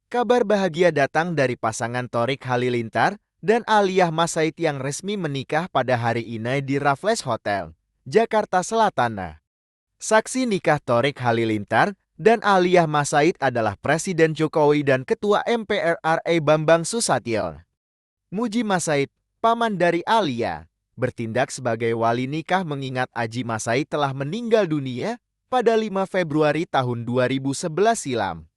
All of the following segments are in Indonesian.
Kabar bahagia datang dari pasangan Thorik Halilintar dan Aliyah Mas Said yang resmi menikah pada hari ini di Raffles Hotel, Jakarta Selatan. Saksi nikah Thorik Halilintar dan Aliyah Mas Said adalah Presiden Jokowi dan Ketua MPR RI Bambang Susatyo. Muji Mas Said, paman dari Aliyah, bertindak sebagai wali nikah mengingat Aji Mas Said telah meninggal dunia pada 5 Februari tahun 2011 silam.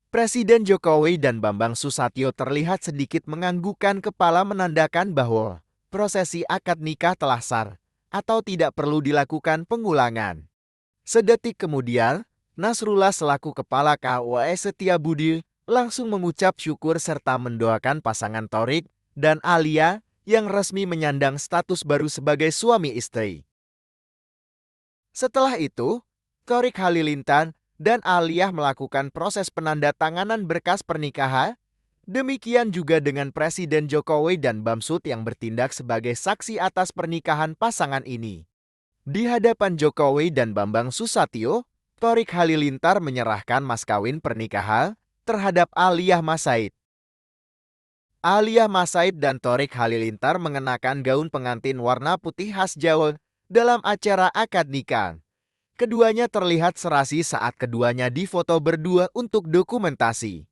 Presiden Jokowi dan Bambang Susatyo terlihat sedikit menganggukkan kepala menandakan bahwa prosesi akad nikah telah sah atau tidak perlu dilakukan pengulangan. Sedetik kemudian, Nasrullah selaku Kepala KUA Setiabudi langsung mengucap syukur serta mendoakan pasangan Thorik dan Aliyah yang resmi menyandang status baru sebagai suami istri. Setelah itu, Thorik Halilintar dan Aliyah melakukan proses penandatanganan berkas pernikahan. Demikian juga dengan Presiden Jokowi dan Bamsud yang bertindak sebagai saksi atas pernikahan pasangan ini. Di hadapan Jokowi dan Bambang Susatyo, Thorik Halilintar menyerahkan mas kawin pernikahan terhadap Aliyah Mas Said. Aliyah Mas Said dan Thorik Halilintar mengenakan gaun pengantin warna putih khas Jawa dalam acara akad nikah. Keduanya terlihat serasi saat keduanya difoto berdua untuk dokumentasi.